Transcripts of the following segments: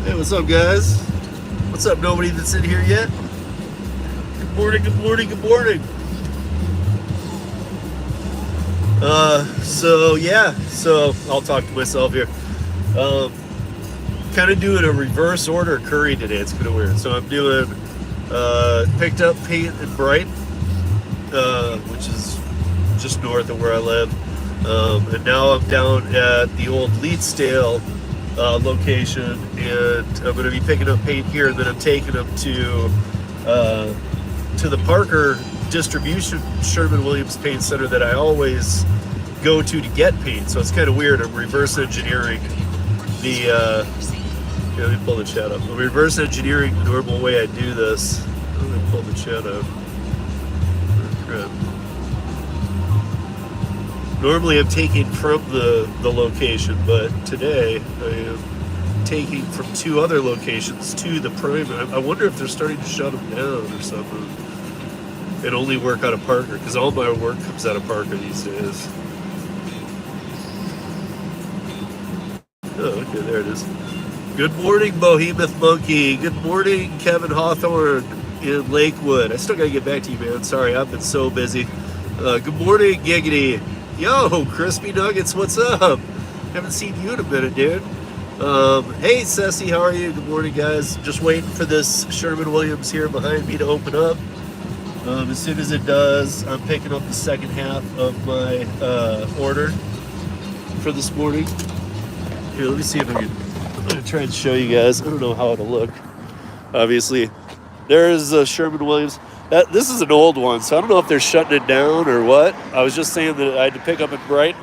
Hey, what's up, guys? What's up, nobody that's in here yet? Good morning, good morning, good morning. So I'll talk to myself here. Um, Kind of doing a reverse order curry today. It's kind of weird. So I'm doing, picked up paint in Brighton, which is just north of where I live. And now I'm down at the old Leedsdale location, and I'm going to be picking up paint here, and then I'm taking them uh, to the Parker distribution Sherman-Williams Paint Center that I always go to get paint. So it's kind of weird. I'm reverse engineering the. Let me pull the chat up. I'm reverse engineering the normal way I do this. Let me pull the chat up. Oh, crap. Normally I'm taking from the location, but today I am taking from two other locations to the prime. I wonder if they're starting to shut them down or something and only work out of Parker, because all my work comes out of Parker these days. Oh, okay, there it is. Good morning, Behemoth Monkey. Good morning, Kevin Hawthorne in Lakewood. I still gotta get back to you, man. Sorry, I've been so busy. Good morning, Giggity. Yo, Crispy Nuggets, what's up? Haven't seen you in a minute, dude. Hey, Ceci, how are you? Good morning, guys. Just waiting for this Sherman-Williams here behind me to open up. As soon as it does, I'm picking up the second half of my order for this morning. Here, let me see if I can. I'm going to try and show you guys. I don't know how it'll look. Obviously, there is a Sherman-Williams. This is an old one, so I don't know if they're shutting it down or what. I was just saying that I had to pick up in Brighton,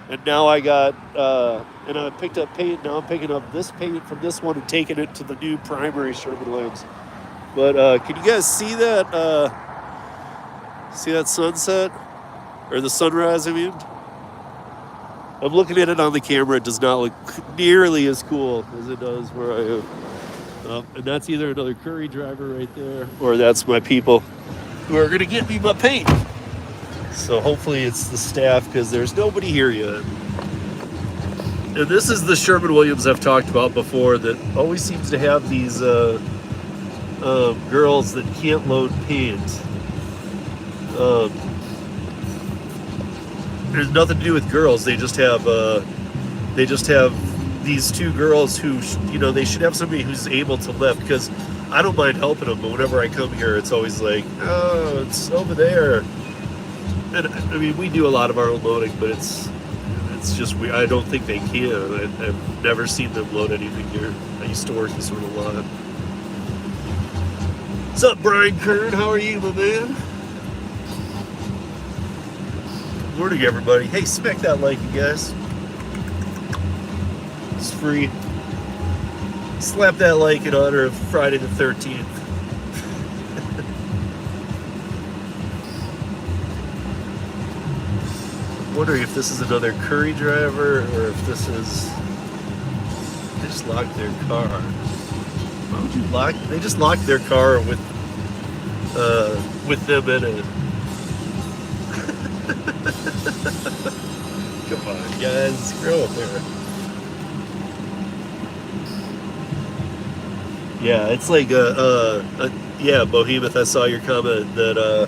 and now I got, and I picked up paint. Now I'm picking up this paint from this one and taking it to the new primary Sherman-Williams. But can you guys see that? See that sunset? Or the sunrise, I mean? I'm looking at it on the camera. It does not look nearly as cool as it does where I am. And that's either another Curri driver right there, or that's my people who are going to get me my paint. So hopefully it's the staff, because there's nobody here yet. And this is the Sherman-Williams I've talked about before that always seems to have these girls that can't load paint. There's nothing to do with girls. They just have these two girls who, they should have somebody who's able to lift, because I don't mind helping them, but whenever I come here, it's always like, oh, it's over there. And I mean, we do a lot of our own loading, but it's just, I don't think they can. I've never seen them load anything here. I used to work this one a lot. What's up, Brian Kern? How are you, my man? Good morning, everybody. Hey, smack that like, you guys. It's free. Slap that like in honor of Friday the 13th. I'm wondering if this is another Curri driver, or if this is... They just locked their car. Why would you lock... They just locked their car with them in it. Come on, guys. Grow up there. Yeah, it's like yeah, Behemoth, I saw your comment that,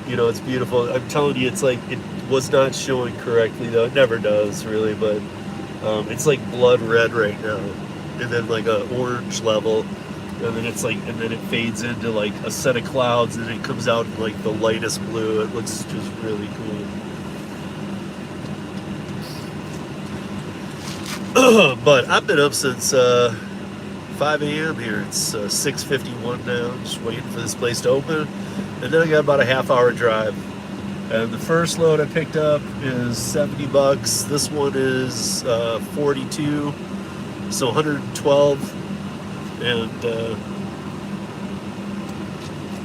it's beautiful. I'm telling you, it's like, it was not showing correctly, though. It never does, really, but it's like blood red right now. And then like a orange level. And then it's like, and then it fades into like a set of clouds, and it comes out in like the lightest blue. It looks just really cool. But I've been up since 5 a.m. here. It's 6:51 now. Just waiting for this place to open. And then I got about a half-hour drive. And the first load I picked up is $70. This one is 42, so 112. And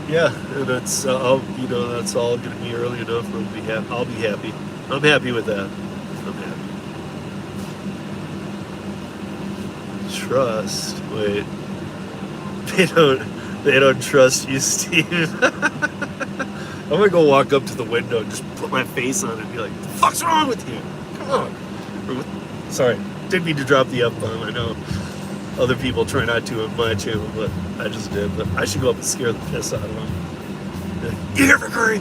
yeah, and that's that's all going to be early enough. I'll be happy. I'm happy with that. I'm happy. Trust. Wait. They don't trust you, Steve. I'm gonna go walk up to the window and just put my face on it and be like, "The fuck's wrong with you? Come on." Sorry, didn't mean to drop the F-bomb. I know. Other people try not to on my channel, but I just did. But I should go up and scare the piss out of them. You here for Curry?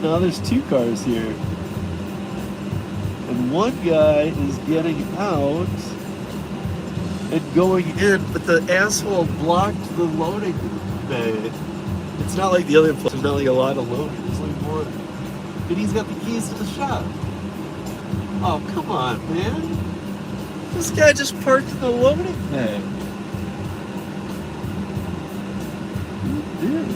Now there's 2 cars here. And one guy is getting out and going in, but the asshole blocked the loading bay. It's not like the other place. There's not like a lot of loading. There's like more. And he's got the keys to the shop. Oh, come on, man. This guy just parked in the loading bay. Dude.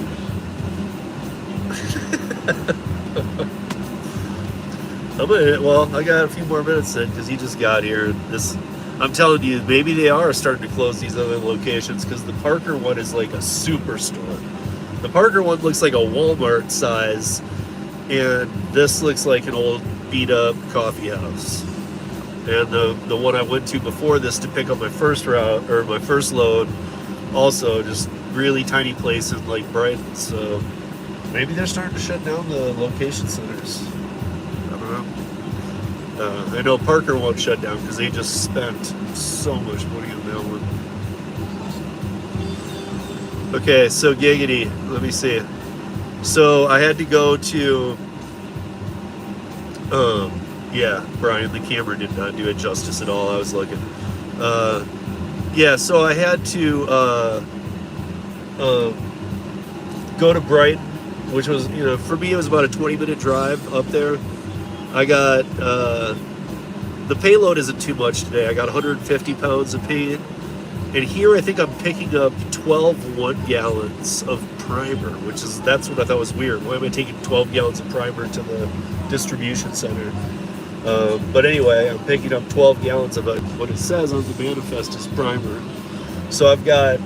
Well, I got a few more minutes then because he just got here. I'm telling you, maybe they are starting to close these other locations because the Parker one is like a superstore. The Parker one looks like a Walmart size, and this looks like an old beat up coffee house. And the one I went to before this to pick up my first route or my first load, also just really tiny place in like Brighton. So maybe they're starting to shut down the location centers. I don't know. I know Parker won't shut down because they just spent so much money on that one. Okay, so giggity, let me see. So I had to go to, yeah, Brian, the camera did not do it justice at all. I was looking. Yeah, so I had to go to Brighton, which was, for me it was about a 20-minute drive up there. I got, the payload isn't too much today. I got 150 pounds of paint. And here I think I'm picking up 12 1-gallons of primer, that's what I thought was weird. Why am I taking 12 gallons of primer to the distribution center? But anyway, I'm picking up 12 gallons of it. What it says on the manifest is primer. So I've got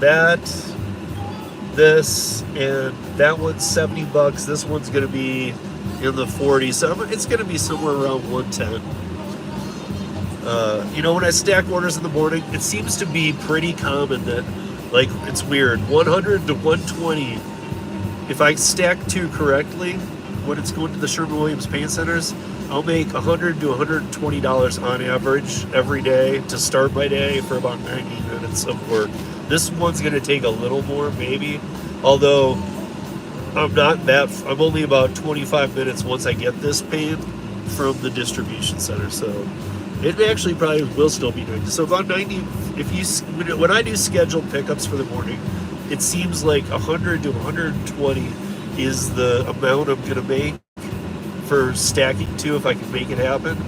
this, and that one's $70. This one's going to be in the 40s. So it's going to be somewhere around 110. When I stack orders in the morning, it seems to be pretty common that, like, it's weird. 100 to 120. If I stack 2 correctly, when it's going to the Sherwin-Williams paint centers, I'll make $100 to $120 on average every day to start my day for about 90 minutes of work. This one's going to take a little more, maybe. Although I'm only about 25 minutes once I get this paint from the distribution center. So it actually probably will still be 90. So about 90, when I do scheduled pickups for the morning, it seems like 100 to 120 is the amount I'm going to make for stacking 2 if I can make it happen.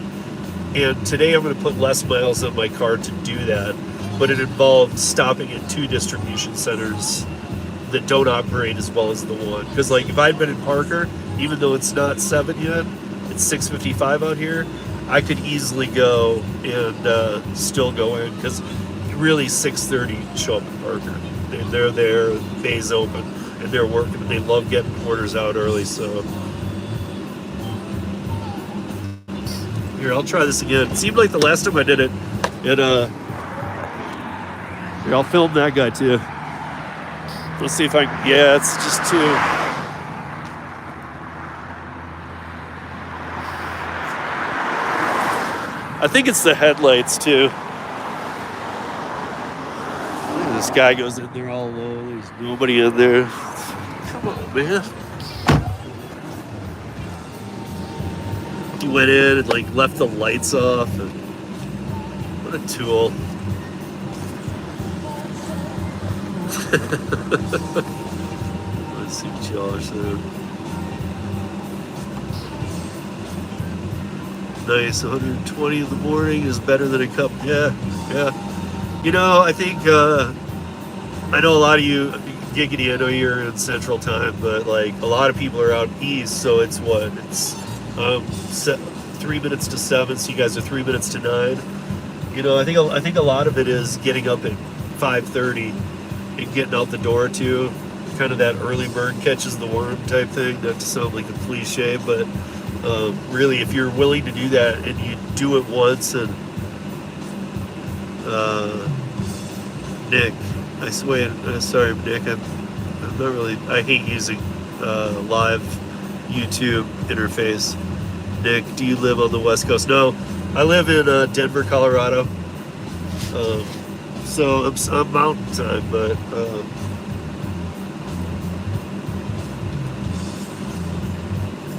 And today I'm going to put less miles on my car to do that, but it involved stopping at 2 distribution centers that don't operate as well as the one. Because like if I'd been in Parker, even though it's not 7 yet, it's 6:55 out here, I could easily go and still go in, because really 6:30 show up in Parker. They're there, the bay's open, and they're working, and they love getting orders out early. So here, I'll try this again. It seemed like the last time I did it, here, I'll film that guy too. Let's see if I can, yeah, it's just 2. I think it's the headlights too. This guy goes in there all low. There's nobody in there. Come on, man. He went in and like left the lights off. And what a tool. Let's see what y'all are saying. Nice, 120 in the morning is better than a cup. Yeah. I think, I know a lot of you, giggity, I know you're in Central Time, but like a lot of people are out east, so it's 3 minutes to 7, so you guys are 3 minutes to 9. I think a lot of it is getting up at 5:30 and getting out the door too. Kind of that early bird catches the worm type thing, not to sound like a cliche, but really, if you're willing to do that and you do it once, and Nick, I swear, sorry, Nick, I'm not really, I hate using live YouTube interface. Nick, do you live on the West Coast? No, I live in Denver, Colorado. So I'm mountain time, but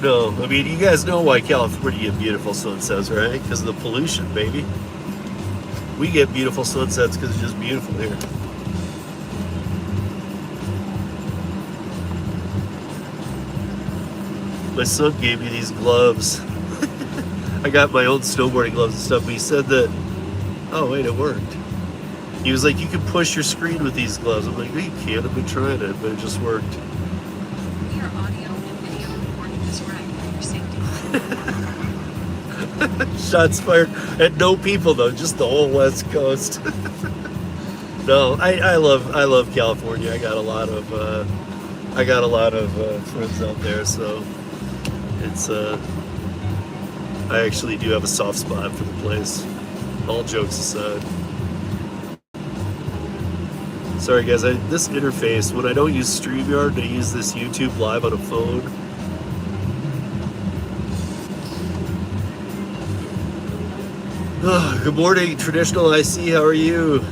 no, I mean, you guys know why California get beautiful sunsets, right? Because of the pollution, baby. We get beautiful sunsets because it's just beautiful here. My son gave me these gloves. I got my own snowboarding gloves and stuff, but he said that, oh wait, it worked. He was like, you can push your screen with these gloves. I'm like, no, you can't. I've been trying it, but it just worked. Your audio and video recording is right for your safety. Shots fired at no people though, just the whole West Coast. No, I love California. I got a lot of friends out there, so it's I actually do have a soft spot for the place. All jokes aside. Sorry guys, this interface, when I don't use StreamYard, I use this YouTube Live on a phone. Oh, good morning, Traditional IC, how are you?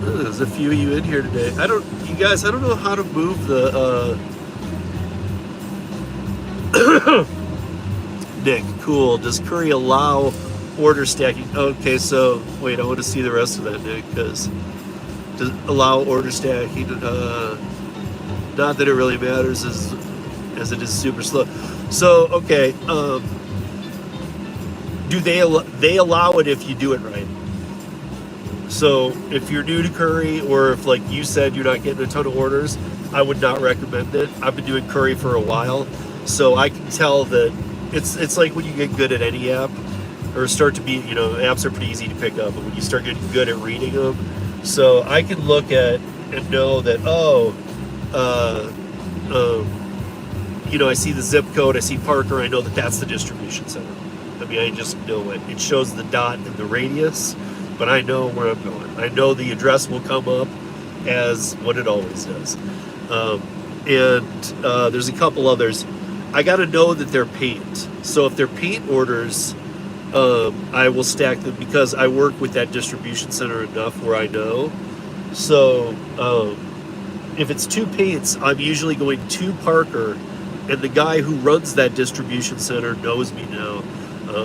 Oh, there's a few of you in here today. I don't know how to move the, Nick, cool. Does Curri allow order stacking? Okay, so wait, I want to see the rest of that, Nick, because does allow order stacking? Not that it really matters as it is super slow. So okay, do they allow it if you do it right? So if you're new to Curri, or if like you said you're not getting a ton of orders, I would not recommend it. I've been doing Curri for a while, so I can tell that it's like when you get good at any app, or start to be, apps are pretty easy to pick up, but when you start getting good at reading them, so I can look at and know that, I see the zip code, I see Parker, I know that that's the distribution center. I mean, I just know it. It shows the dot and the radius, but I know where I'm going. I know the address will come up as what it always does. There's a couple others. I got to know that they're paint. So if they're paint orders, I will stack them because I work with that distribution center enough where I know. So if it's two paints, I'm usually going to Parker, and the guy who runs that distribution center knows me now.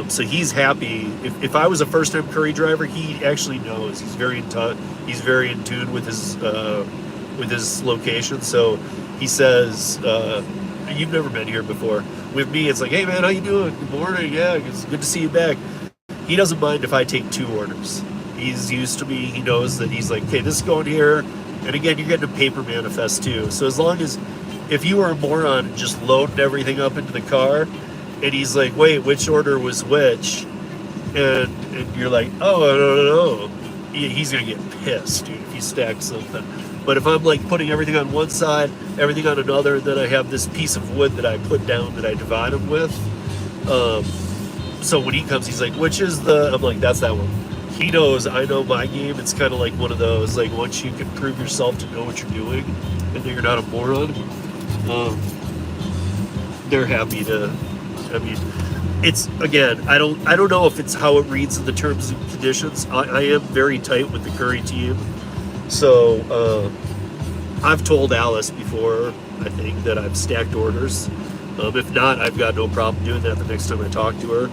So he's happy. If I was a first-time Curri driver, he actually knows. He's very in touch. He's very in tune with his location. So he says, "You've never been here before." With me, it's like, "Hey man, how you doing? Good morning. Yeah, it's good to see you back." He doesn't mind if I take 2 orders. He's used to me. He knows that he's like, "Okay, this is going here." And again, you're getting a paper manifest too. So as long as, if you were a moron and just loading everything up into the car, and he's like, "Wait, which order was which?" And you're like, "Oh, I don't know." He's gonna get pissed, dude, if you stack something. But if I'm like putting everything on one side, everything on another, and then I have this piece of wood that I put down that I divide them with. So when he comes, he's like, "Which is the?" I'm like, "That's that one." He knows I know my game. It's kind of like one of those, like, once you can prove yourself to know what you're doing, and then you're not a moron. They're happy to. I mean, it's, again, I don't know if it's how it reads in the terms and conditions. I am very tight with the Curri team, so I've told Alice before, I think, that I've stacked orders. If not, I've got no problem doing that the next time I talk to her,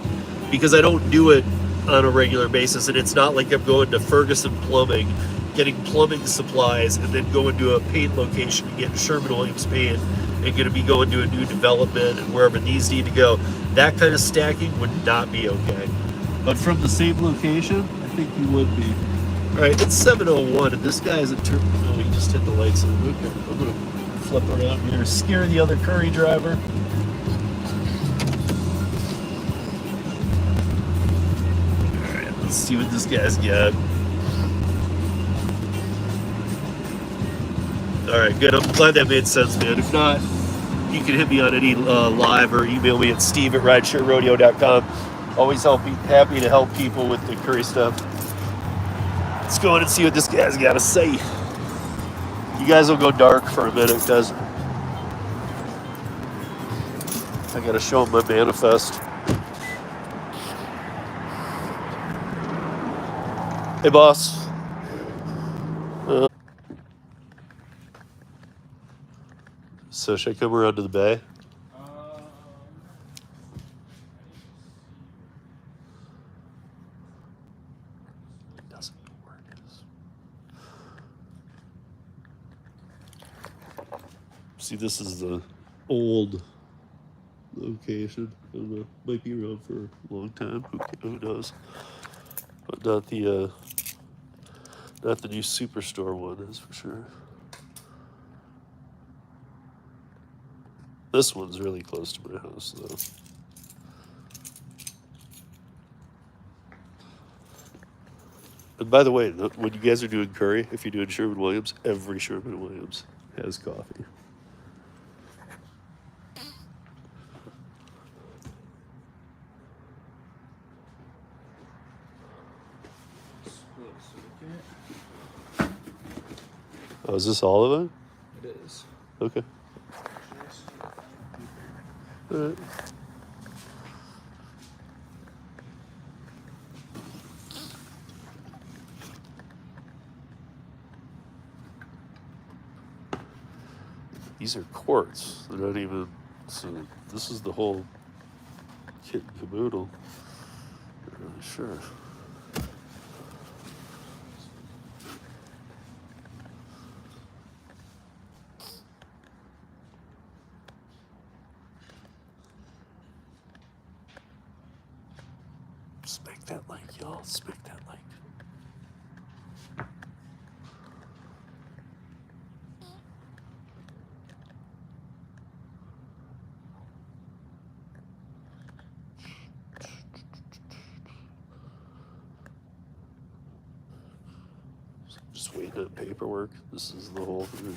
because I don't do it on a regular basis, and it's not like I'm going to Ferguson Plumbing, getting plumbing supplies, and then going to a paint location and getting Sherwin-Williams paint, and going to be going to a new development and wherever these need to go. That kind of stacking would not be okay. But from the same location, I think you would be. All right, it's 7:01, and this guy isn't turning. Oh, he just hit the lights. Okay, I'm going to flip around here, scare the other Curri driver. All right, let's see what this guy's got. All right, good. I'm glad that made sense, man. If not, you can hit me on any live or email me at steve@ridesharerodeo.com. Always happy to help people with the Curri stuff. Let's go in and see what this guy's got to say. You guys will go dark for a minute, because I gotta show him my manifest. Hey, boss. So should I come around to the bay? It doesn't work. See, this is the old location. I don't know. Might be around for a long time. Who knows? But not the new Superstore one, that's for sure. This one's really close to my house, though. And by the way, when you guys are doing Curri, if you're doing Sherwin-Williams, every Sherwin-Williams has coffee. Oh, is this all of it? It is. Okay. All right. These are quartz. They're not even. So this is the whole kit and caboodle. Not really sure. Smack that like, y'all. Smack that like. Just waiting on paperwork. This is the whole thing.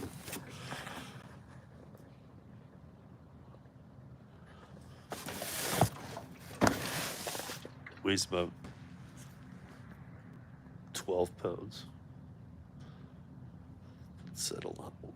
Weighs about 12 pounds. It said a lot more.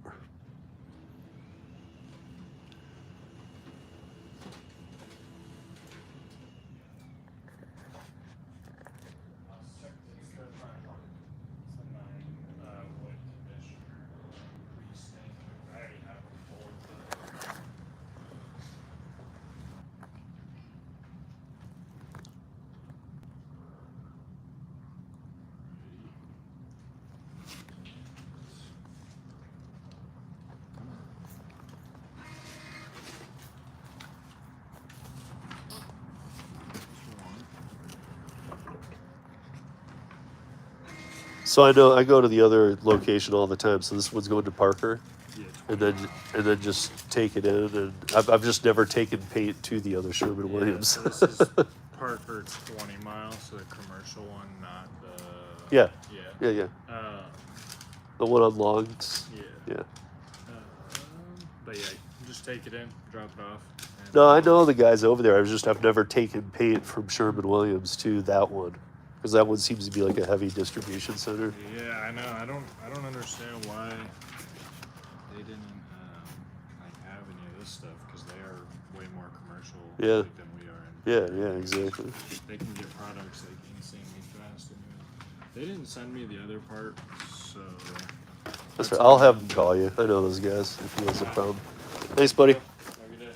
So I know I go to the other location all the time. So this one's going to Parker, Yeah. and then just take it in. And I've just never taken paint to the other Sherwin-Williams. So this is Parker 20 miles, so the commercial one, not the. Yeah. Yeah. Yeah. The one on Longs. Yeah. But yeah, just take it in, drop it off. No, I know the guys over there. I've never taken paint from Sherwin-Williams to that one, because that one seems to be like a heavy distribution center. Yeah, I know. I don't understand why they didn't like have any of this stuff, because they are way more commercial Yeah. than we are. Yeah, exactly. They can get products like insanely fast. Anyway. They didn't send me the other part, so. That's right. I'll have them call you. I know those guys if he has a problem. Thanks, buddy. Have a good day.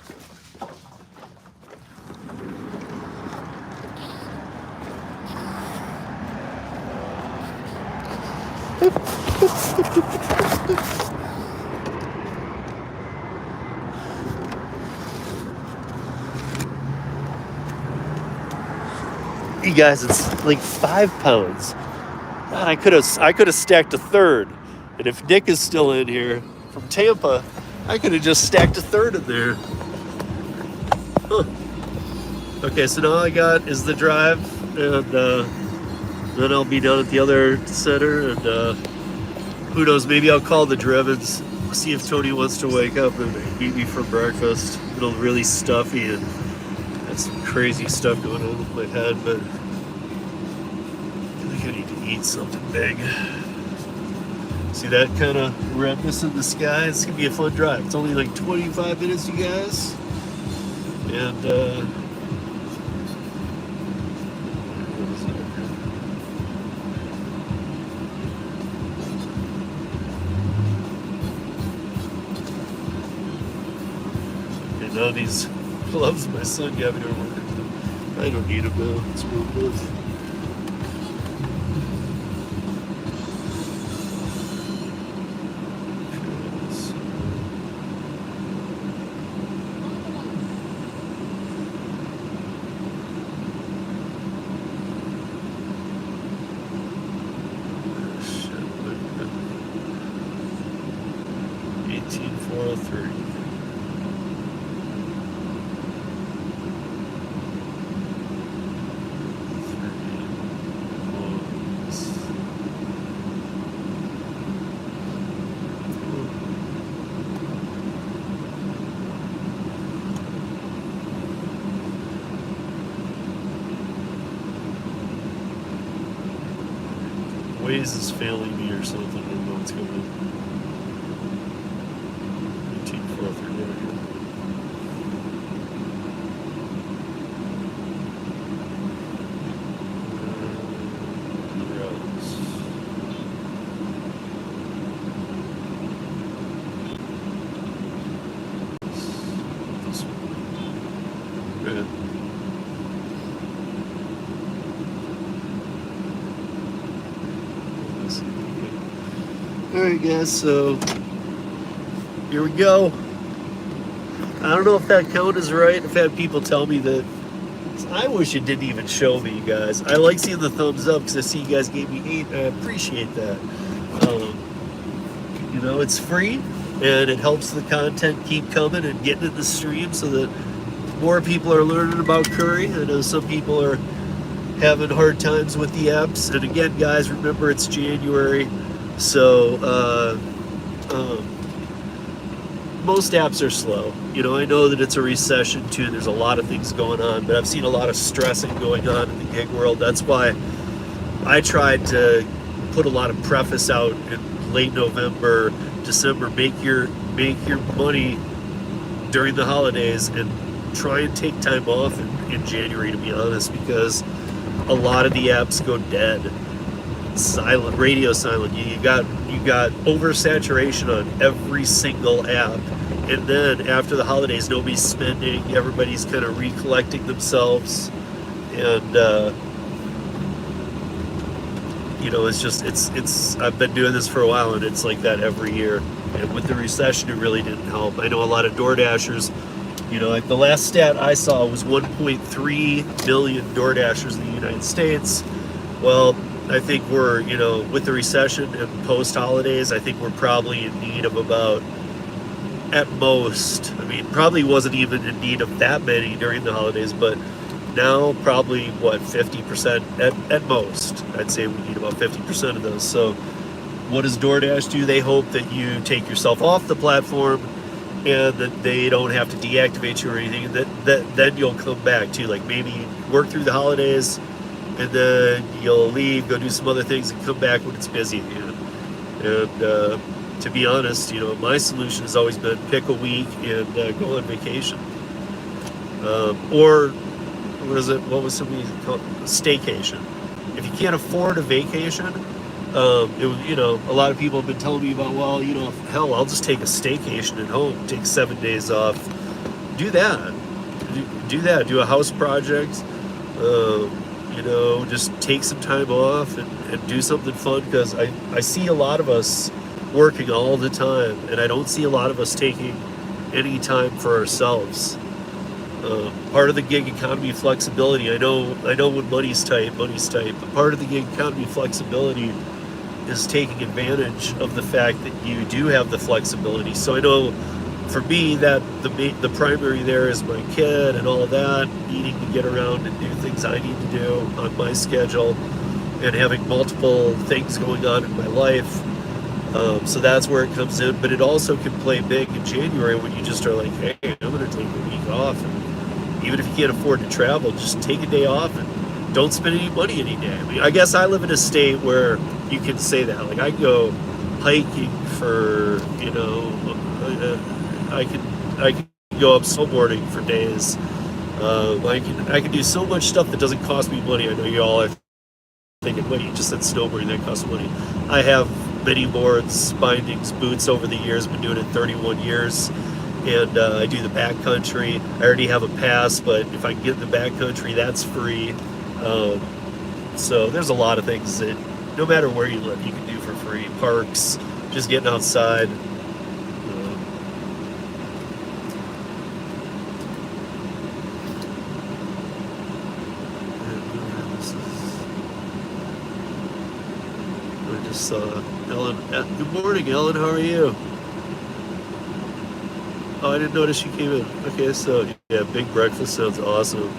You guys, it's like 5 pounds. God, I could have stacked a third. And if Nick is still in here from Tampa, I could have just stacked a third in there. Huh. Okay, so now all I got is the drive, and then I'll be down at the other center, and who knows, maybe I'll call the Drevens, see if Tony wants to wake up and meet me for breakfast. It'll be really stuffy and got some crazy stuff going on with my head, but I think I need to eat something big. See that kind of redness in the sky? It's gonna be a fun drive. It's only like 25 minutes, you guys. And now these gloves my son got me to work. I don't need them now. It's real good. Waze is failing me or something. I don't know what's going on. 18,430 right here. Routes. This one. Good. Alright guys, so here we go. I don't know if that count is right. I've had people tell me that. I wish it didn't even show me, you guys. I like seeing the thumbs up because I see you guys gave me 8. I appreciate that. You know, it's free and it helps the content keep coming and getting in the stream so that more people are learning about Curri. I know some people are having hard times with the apps. And again, guys, remember it's January. So most apps are slow. You know, I know that it's a recession too. There's a lot of things going on, but I've seen a lot of stressing going on in the gig world. That's why I tried to put a lot of preface out in late November, December. Make your money during the holidays and try and take time off in January, to be honest, because a lot of the apps go dead. Silent, radio silent. You got oversaturation on every single app, and then after the holidays, nobody's spending. Everybody's kind of recollecting themselves, and you know, it's. I've been doing this for a while, and it's like that every year. And with the recession, it really didn't help. I know a lot of Door Dashers. You know, like the last stat I saw was 1.3 million Door Dashers in the United States. Well, I think we're, you know, with the recession and post-holidays, I think we're probably in need of about, at most, I mean, probably wasn't even in need of that many during the holidays, but now probably, what, 50% at most. I'd say we need about 50% of those. So what does DoorDash do? They hope that you take yourself off the platform and that they don't have to deactivate you or anything, and that then you'll come back to, like, maybe work through the holidays, and then you'll leave, go do some other things, and come back when it's busy again. And to be honest, you know, my solution has always been pick a week and go on vacation. Or what was somebody called? Staycation. If you can't afford a vacation, you know, a lot of people have been telling me about, well, you know, hell, I'll just take a staycation at home, take 7 days off. Do that. Do that. Do a house project. You know, just take some time off and do something fun, because I see a lot of us working all the time, and I don't see a lot of us taking any time for ourselves. Part of the gig economy flexibility, I know when money's tight, but part of the gig economy flexibility is taking advantage of the fact that you do have the flexibility. So I know for me that the primary there is my kid and all of that, needing to get around and do things I need to do on my schedule, and having multiple things going on in my life. So that's where it comes in, but it also can play big in January when you just are like, hey, I'm going to take a week off, and even if you can't afford to travel, just take a day off and don't spend any money any day. I mean, I guess I live in a state where you can say that. Like, I go hiking for, you know, I can go up snowboarding for days. I can do so much stuff that doesn't cost me money. I know you all are thinking, wait, you just said snowboarding, that costs money. I have many boards, bindings, boots over the years. Been doing it 31 years. And I do the backcountry. I already have a pass, but if I can get in the backcountry, that's free. So there's a lot of things that, no matter where you live, you can do for free. Parks, just getting outside. I just saw Ellen. Good morning, Ellen. How are you? Oh, I didn't notice you came in. Okay, so yeah, big breakfast sounds awesome.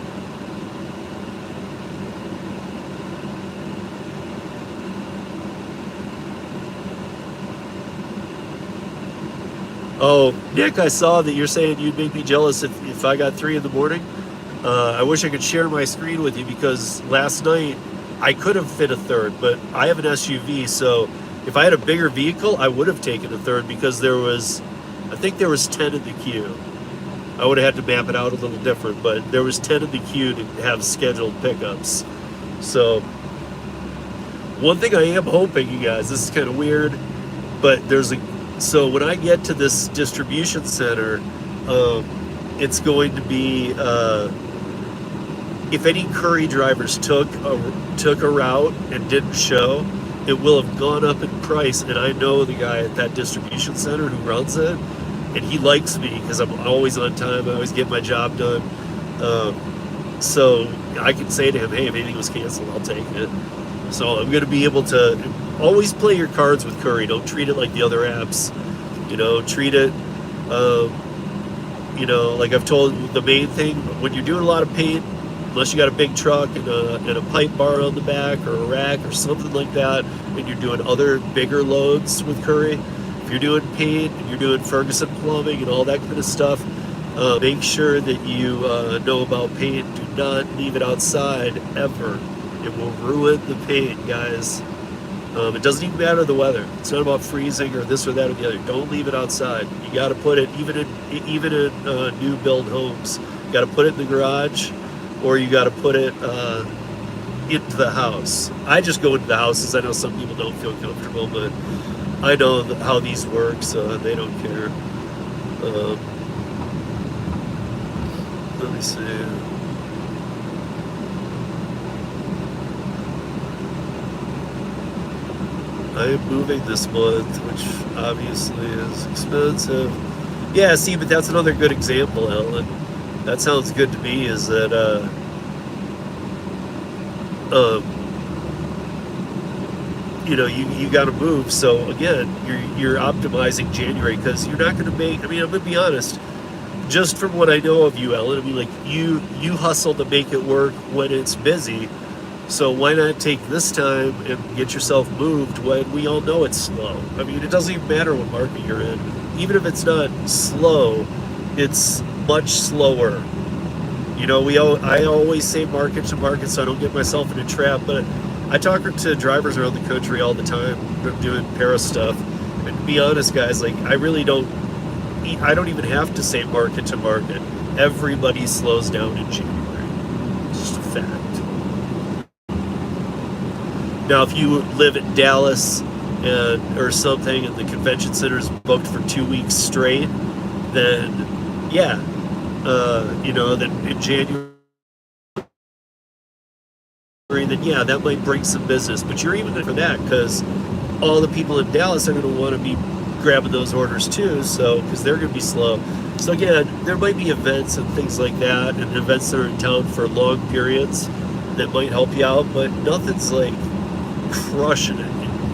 Oh, Nick, I saw that you're saying you'd make me jealous if I got 3 in the morning. I wish I could share my screen with you because last night I could have fit a third, but I have an SUV, so if I had a bigger vehicle, I would have taken a third because I think there was 10 in the queue. I would have had to map it out a little different, but there was 10 in the queue to have scheduled pickups. So one thing I am hoping, you guys, this is kind of weird, but so when I get to this distribution center, it's going to be, if any Curri drivers took a route and didn't show, it will have gone up in price. And I know the guy at that distribution center who runs it, and he likes me because I'm always on time. I always get my job done. So I can say to him, hey, if anything was canceled, I'll take it. So I'm going to be able to always play your cards with Curri. Don't treat it like the other apps. Treat it, like I've told, the main thing, when you're doing a lot of paint, unless you got a big truck and a pipe bar on the back or a rack or something like that, and you're doing other bigger loads with Curri, if you're doing paint and you're doing Ferguson plumbing and all that kind of stuff, make sure that you know about paint. Do not leave it outside ever. It will ruin the paint, guys. It doesn't even matter the weather. It's not about freezing or this or that or the other. Don't leave it outside. You got to put it, even in new build homes, you got to put it in the garage, or you got to put it into the house. I just go into the houses. I know some people don't feel comfortable, but I know how these work, so they don't care. Let me see. I am moving this month, which obviously is expensive. Yeah, see, but that's another good example, Ellen. That sounds good to me, is that, you got to move. So again, you're optimizing January because you're not going to make, I'm going to be honest, just from what I know of you, Ellen, like you hustle to make it work when it's busy. So why not take this time and get yourself moved when we all know it's slow? It doesn't even matter what market you're in. Even if it's not slow, it's much slower. I always say market to market so I don't get myself in a trap, but I talk to drivers around the country all the time doing para stuff. And to be honest, guys, like I don't even have to say market to market. Everybody slows down in January. It's just a fact. Now, if you live in Dallas or something and the convention center is booked for 2 weeks straight, then yeah, then in January, then yeah, that might bring some business. But you're even good for that because all the people in Dallas are going to want to be grabbing those orders too, so because they're going to be slow. So again, there might be events and things like that, and events that are in town for long periods that might help you out, but nothing's like crushing it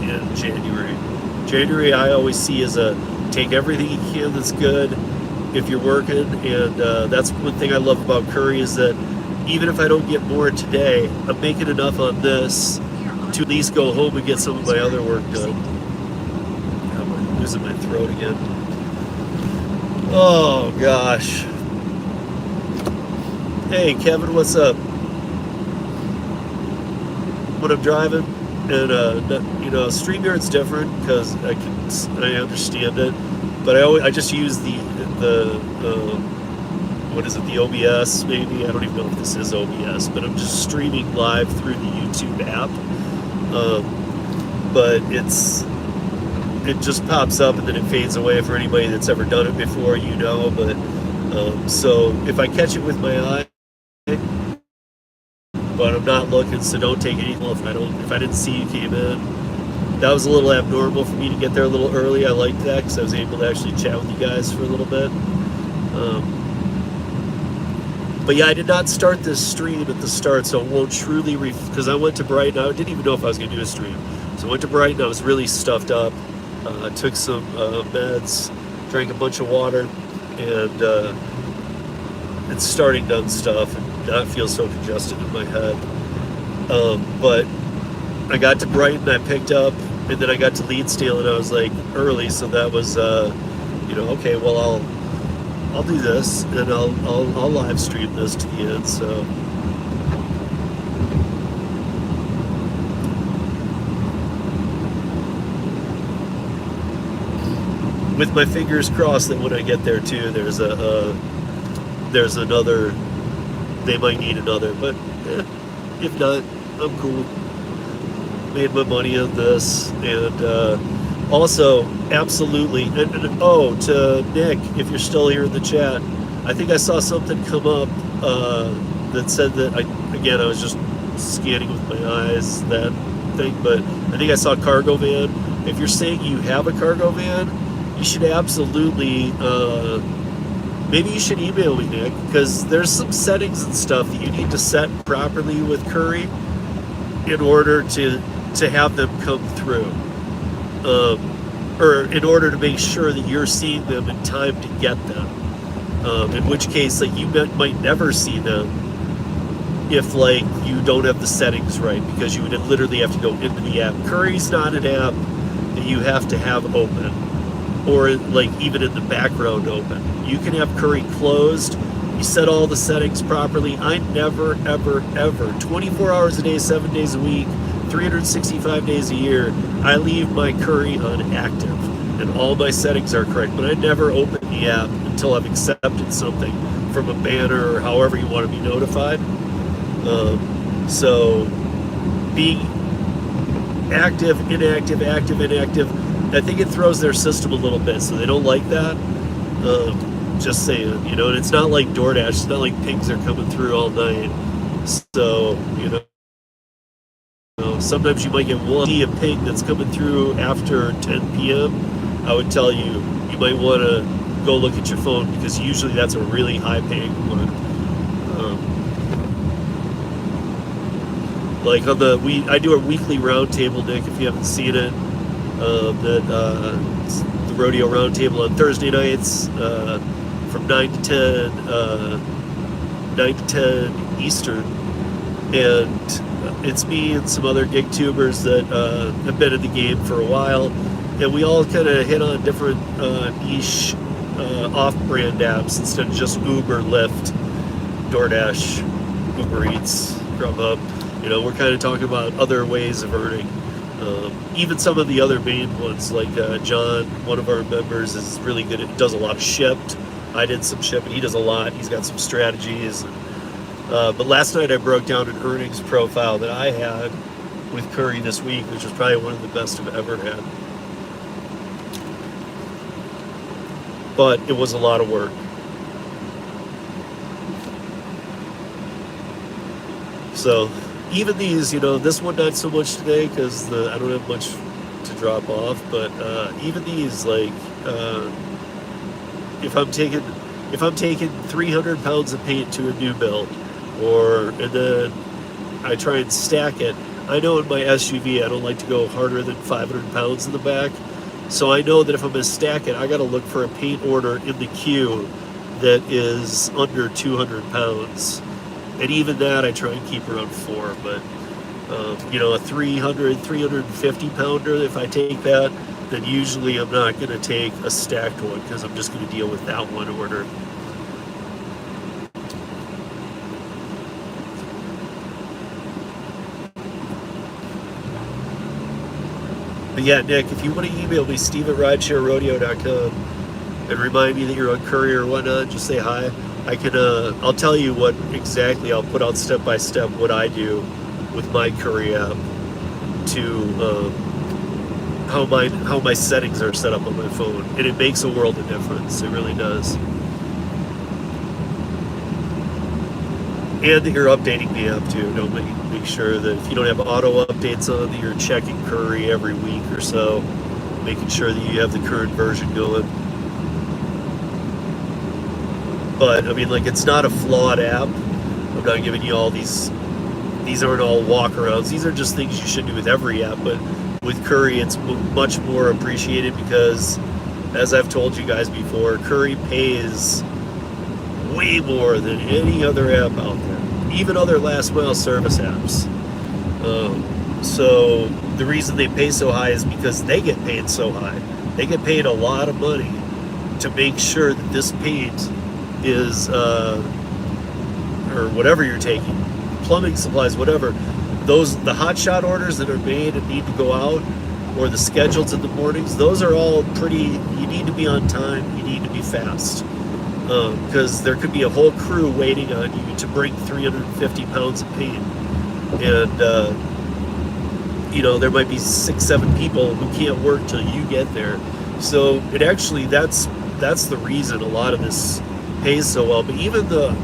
in January. January I always see as take everything you can that's good if you're working, and that's one thing I love about Curri is that even if I don't get more today, I'm making enough on this to at least go home and get some of my other work done. I'm losing my throat again. Oh gosh. Hey Kevin, what's up? When I'm driving, and StreamYard's different because I understand it, but I just use the what is it, the OBS maybe? I don't even know if this is OBS, but I'm just streaming live through the YouTube app. But it just pops up and then it fades away for anybody that's ever done it before, you know. But so if I catch it with my eye, but I'm not looking, so don't take anything if I didn't see you came in. That was a little abnormal for me to get there a little early. I liked that because I was able to actually chat with you guys for a little bit. But yeah, I did not start this stream at the start, so it won't truly because I went to Brighton. I didn't even know if I was going to do a stream. So I went to Brighton. I was really stuffed up. Took some meds, drank a bunch of water, and it's starting done stuff. And not feel so congested in my head. But I got to Brighton. I picked up, and then I got to Leedsdale, and I was like early, so that was okay. Well, I'll do this, and I'll live stream this to the end. So with my fingers crossed that when I get there too, there's another. They might need another, but if not, I'm cool. Made my money on this, and also absolutely. And to Nick, if you're still here in the chat, I think I saw something come up that said that I was just scanning with my eyes that thing, but I think I saw cargo van. If you're saying you have a cargo van, you should absolutely. Maybe you should email me, Nick, because there's some settings and stuff that you need to set properly with Curri in order to have them come through, or in order to make sure that you're seeing them in time to get them. In which case, like, you might never see them if you don't have the settings right, because you would literally have to go into the app. Curri's not an app that you have to have open, or even in the background open. You can have Curri closed. You set all the settings properly. I never, ever, ever, 24 hours a day, 7 days a week, 365 days a year, I leave my Curri on active, and all my settings are correct. But I never open the app until I've accepted something from a banner or however you want to be notified. So being active, inactive, active, inactive, I think it throws their system a little bit, so they don't like that. Just saying, and it's not like DoorDash. It's not like pings are coming through all night. So, sometimes you might get one a ping that's coming through after 10 p.m. I would tell you might want to go look at your phone, because usually that's a really high paying one. Like on I do a weekly roundtable, Nick, if you haven't seen it. It's the Rodeo roundtable on Thursday nights from 9 to 10 Eastern, and it's me and some other gig tubers that have been in the game for a while, and we all kind of hit on different niche off-brand apps instead of just Uber, Lyft, DoorDash, Uber Eats, Grubhub. We're kind of talking about other ways of earning. Even some of the other main ones, like John, one of our members, is really good at, does a lot of Shipped. I did some Shipped, he does a lot. He's got some strategies. But last night I broke down an earnings profile that I had with Curri this week, which was probably one of the best I've ever had. But it was a lot of work. So even these, this one not so much today because I don't have much to drop off. But even these, like, if I'm taking 300 pounds of paint to a new build, and then I try and stack it. I know in my SUV I don't like to go harder than 500 pounds in the back. So I know that if I'm going to stack it, I got to look for a paint order in the queue that is under 200 pounds. And even that, I try and keep around 4. But, a 350 pounder, if I take that, then usually I'm not going to take a stacked one because I'm just going to deal with that one order. But yeah, Nick, if you want to email me, steve@ridesharerodeo.com, and remind me that you're on Curri or whatnot, just say hi. I'll tell you what exactly. I'll put out step by step what I do with my Curri app to how my settings are set up on my phone, and it makes a world of difference. It really does. And that you're updating the app too. Don't make sure that if you don't have auto updates on, that you're checking Curri every week or so, making sure that you have the current version going. But I mean, like, it's not a flawed app. I'm not giving you all these aren't all walkarounds. These are just things you should do with every app. But with Curri, it's much more appreciated because, as I've told you guys before, Curri pays way more than any other app out there, even other last mile service apps. So the reason they pay so high is because they get paid so high. They get paid a lot of money to make sure that this paint is, or whatever you're taking, plumbing supplies, whatever, the hotshot orders that are made and need to go out, or the schedules in the mornings, those are all pretty, you need to be on time, you need to be fast. Because there could be a whole crew waiting on you to bring 350 pounds of paint, and there might be 6-7 people who can't work till you get there. So it actually, that's the reason a lot of this pays so well. But even the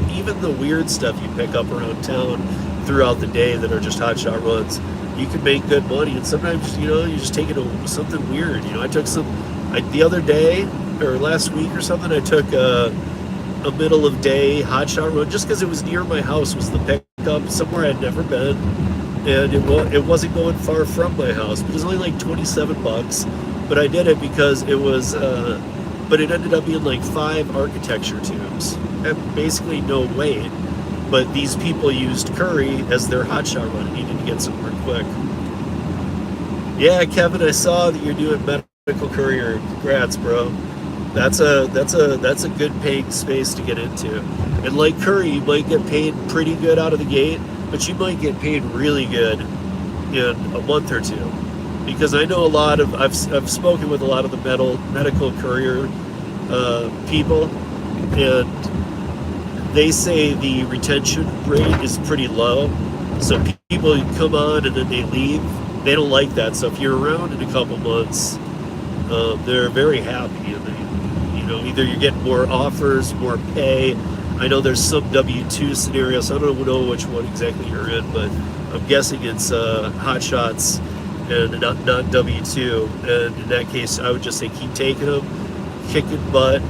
weird stuff you pick up around town throughout the day that are just hotshot runs, you can make good money. And sometimes you just take it to something weird. I took the other day or last week or something, I took a middle of day hotshot run just because it was near my house, was the pickup somewhere I'd never been, and it wasn't going far from my house. It was only like $27, but I did it because it was but it ended up being like 5 architecture tubes at basically no weight, but these people used Curri as their hotshot run and needed to get somewhere quick. Yeah, Kevin, I saw that you're doing medical courier. Congrats, bro. That's a good paying space to get into. And like Curri, you might get paid pretty good out of the gate, but you might get paid really good in a month or two. Because I know I've spoken with a lot of the medical courier people, and they say the retention rate is pretty low. So people come on and then they leave. They don't like that. So if you're around in a couple months, they're very happy, and either you're getting more offers, more pay. I know there's some W-2 scenarios. I don't know which one exactly you're in, but I'm guessing it's hotshots and not W-2. And in that case, I would just say keep taking them, kicking butt,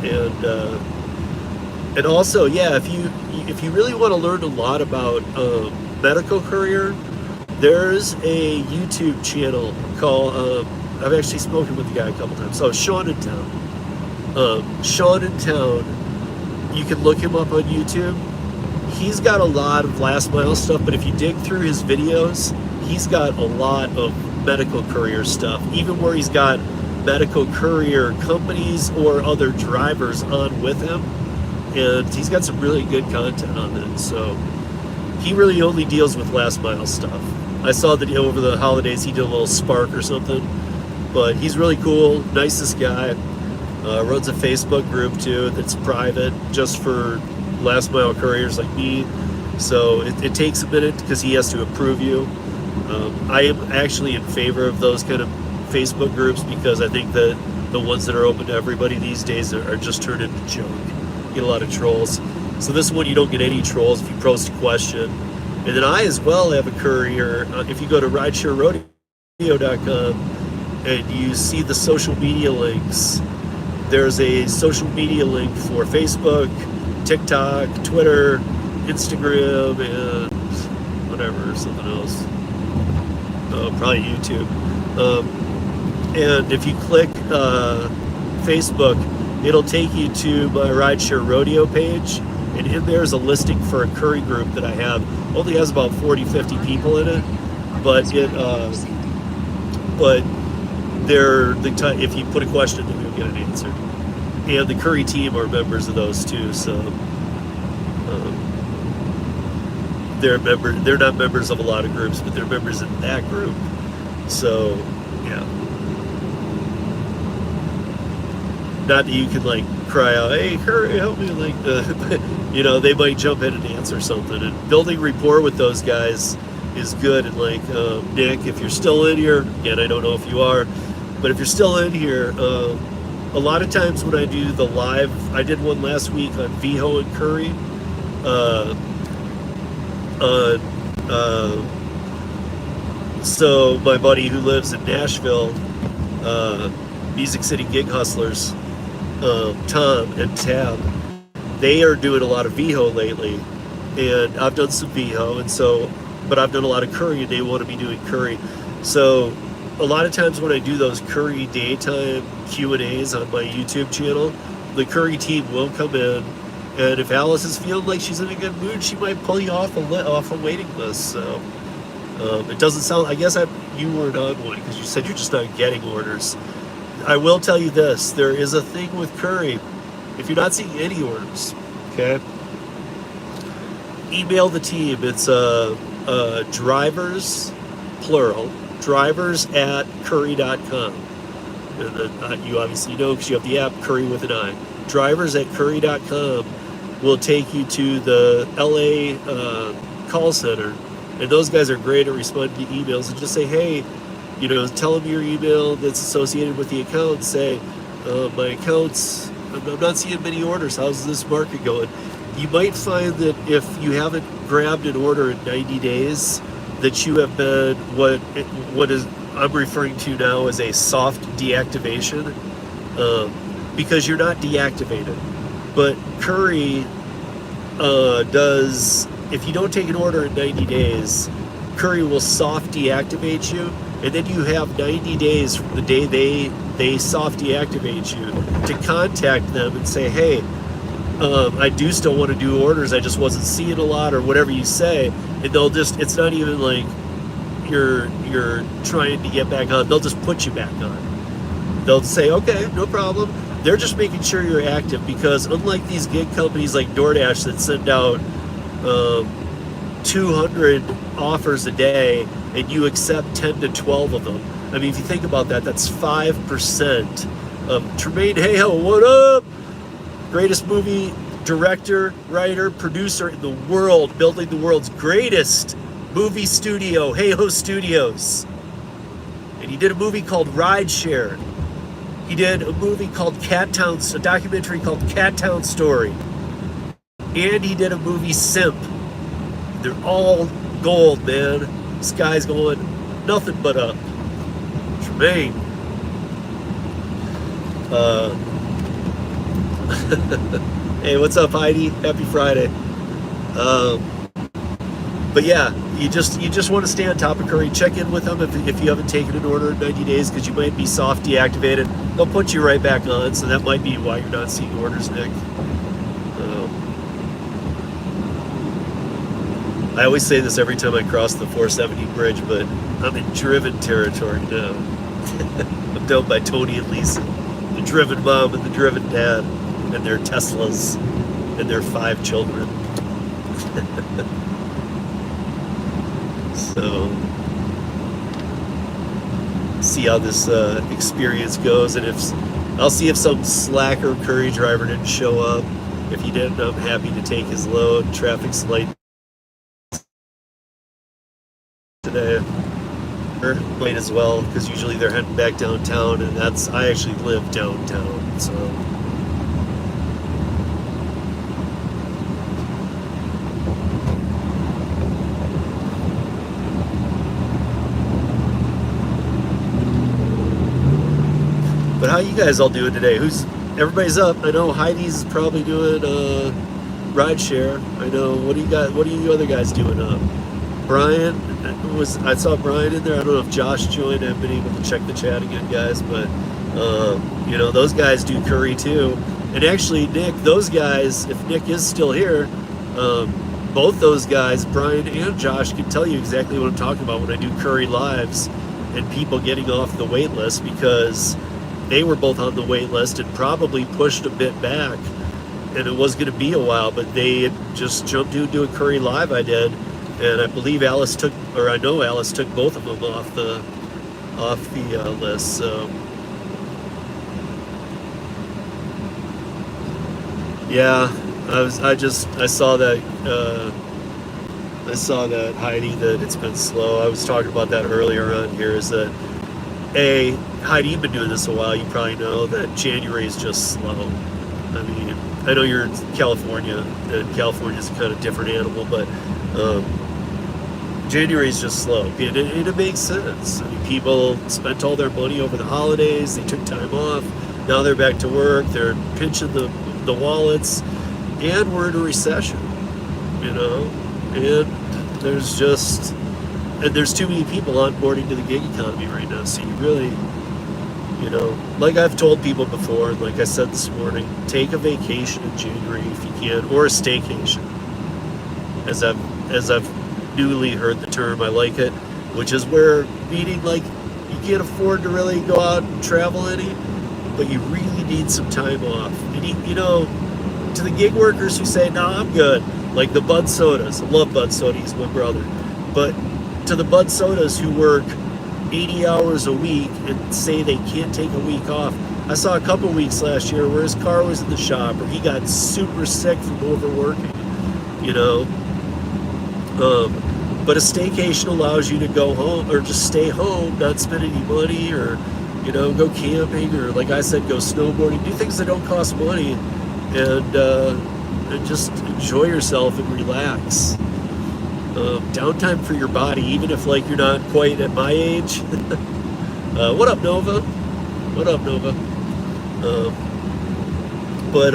and also, yeah, if you really want to learn a lot about medical courier, there's a YouTube channel called. I've actually spoken with the guy a couple times. Oh, Sean in Town. Sean in Town, you can look him up on YouTube. He's got a lot of last mile stuff, but if you dig through his videos, he's got a lot of medical courier stuff, even where he's got medical courier companies or other drivers on with him, and he's got some really good content on it. So he really only deals with last mile stuff. I saw that over the holidays he did a little Spark or something, but he's really cool, nicest guy. Runs a Facebook group too that's private just for last mile couriers like me. So it takes a minute because he has to approve you. I am actually in favor of those kind of Facebook groups because I think that the ones that are open to everybody these days are just turned into junk. You get a lot of trolls. So this one you don't get any trolls if you post a question. And then I as well have a courier. If you go to ridesharerodeo.com and you see the social media links, there's a social media link for Facebook, TikTok, Twitter, Instagram, and whatever, something else. Probably YouTube. And if you click Facebook, it'll take you to my Rideshare Rodeo page, and in there's a listing for a Curri group that I have. Only has about 40-50 people in it, but if you put a question, then you'll get an answer. And the Curri team are members of those too, so they're not members of a lot of groups, but they're members in that group. So yeah. not that you can like cry out, "Hey, Curry, help me!" Like, you know, they might jump in and answer something. And building rapport with those guys is good. And like Nick, if you're still in here, again, I don't know if you are, but if you're still in here, a lot of times when I do the live, I did one last week on Viho and Curri, so my buddy who lives in Nashville, Music City Gig Hustlers, Tom and Tab, they are doing a lot of Viho lately, and I've done some Viho, and so, but I've done a lot of Curri, and they want to be doing Curri. So a lot of times when I do those Curri daytime Q&As on my YouTube channel, the Curri team will come in, and if Alice is feeling like she's in a good mood, she might pull you off a waiting list. So it doesn't sound, I guess you weren't on one because you said you're just not getting orders. I will tell you this, there is a thing with Curri. If you're not seeing any orders, okay, email the team. It's drivers, plural, drivers@curri.com. And then, you obviously know because you have the app, Curri with an I. Drivers@curri.com will take you to the LA call center. And those guys are great at responding to emails and just say, hey, you know, tell them your email that's associated with the account. Say, my accounts, I'm not seeing many orders. How's this market going? You might find that if you haven't grabbed an order in 90 days, that you have been what is I'm referring to now as a soft deactivation, because you're not deactivated. But Curri does, if you don't take an order in 90 days, Curri will soft deactivate you, and then you have 90 days from the day they soft deactivate you to contact them and say, hey, I do still want to do orders, I just wasn't seeing a lot, or whatever you say, and they'll just, it's not even like you're trying to get back on, they'll just put you back on. They'll say, okay, no problem. They're just making sure you're active, because unlike these gig companies like DoorDash that send out 200 offers a day and you accept 10 to 12 of them. I mean, if you think about that, that's 5% of Tremaine Hayhoe, what up? Greatest movie director, writer, producer in the world, building the world's greatest movie studio, Hayhoe Studios. And he did a movie called Rideshare. He did a movie called Cattown, a documentary called Cattown Story. And he did a movie Simp. They're all gold, man. This guy's going nothing but up. Tremaine. Hey, what's up, Heidi? Happy Friday. But yeah, you just want to stay on top of Curri. Check in with them if you haven't taken an order in 90 days, because you might be soft deactivated. They'll put you right back on, so that might be why you're not seeing orders, Nick. I always say this every time I cross the 470 bridge, but I'm in driven territory now. I'm down by Tony and Lisa, the driven mom and the driven dad, and their Teslas, and their 5 children. So, see how this experience goes, and I'll see if some slacker Curri driver didn't show up. If he didn't, I'm happy to take his load. Traffic's light today, or late as well, because usually they're heading back downtown, and I actually live downtown, so. But how you guys all doing today? Everybody's up. I know Heidi's probably doing Rideshare. I know. What do you other guys doing up? Brian I saw Brian in there. I don't know if Josh joined. I haven't been able to check the chat again, guys. But you know, those guys do Curri too. And actually, Nick, those guys, if Nick is still here, both those guys, Brian and Josh, can tell you exactly what I'm talking about when I do Curri lives and people getting off the wait list, because they were both on the wait list and probably pushed a bit back, and it was going to be a while, but they had just jumped into a Curri live I did, and I believe Alice took both of them off the list. So Yeah, I saw that. I saw that, Heidi, that it's been slow. I was talking about that earlier on here. Is that Heidi, you've been doing this a while. You probably know that January is just slow. I mean, I know you're in California, and California's a kind of different animal, but um, January is just slow, and it makes sense. I mean, people spent all their money over the holidays. They took time off. Now they're back to work. They're pinching the wallets, and we're in a recession. You know, and there's too many people onboarding to the gig economy right now. So you really, like I've told people before, and like I said this morning, take a vacation in January if you can, or a staycation. As I've newly heard the term, I like it, which is where, meaning like you can't afford to really go out and travel any, but you really need some time off. And to the gig workers who say, "No, I'm good," like the Bud Sodas. I love Bud Soda, he's my brother, but to the Bud Sodas who work 80 hours a week and say they can't take a week off. I saw a couple weeks last year where his car was in the shop or he got super sick from overworking, you know. But a staycation allows you to go home or just stay home, not spend any money, or, go camping, or like I said, go snowboarding, do things that don't cost money, and just enjoy yourself and relax. Downtime for your body, even if like you're not quite at my age. What up, Nova? What up, Nova? But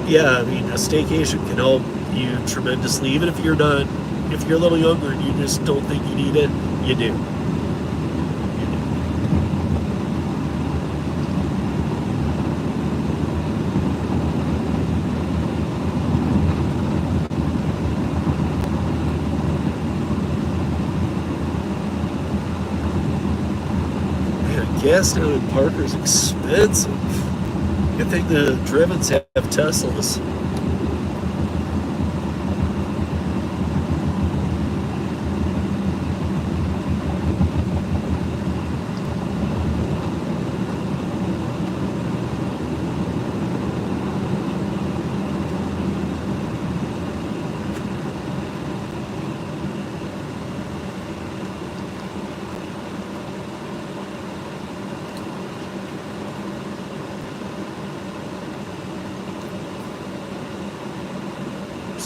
yeah, I mean, a staycation can help you tremendously, even if you're a little younger and you just don't think you need it. You do. Gas down in Parker's expensive. Good thing the Drivens have Teslas.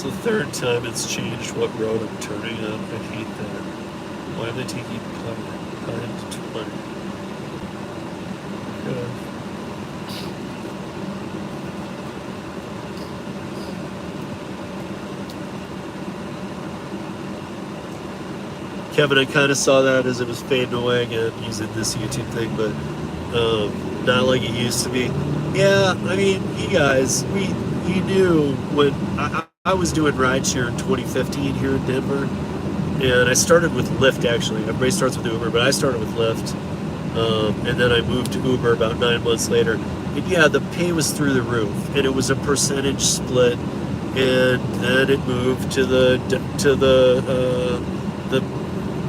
The third time it's changed what road I'm turning on. I hate that. Why am I taking time to 20? Kevin, I kind of saw that as it was fading away again using this YouTube thing, but not like it used to be. Yeah, I mean, you guys, you knew when I was doing Rideshare in 2015 here in Denver, and I started with Lyft actually. Everybody starts with Uber, but I started with Lyft, and then I moved to Uber about 9 months later. And yeah, the pay was through the roof, and it was a percentage split, and then it moved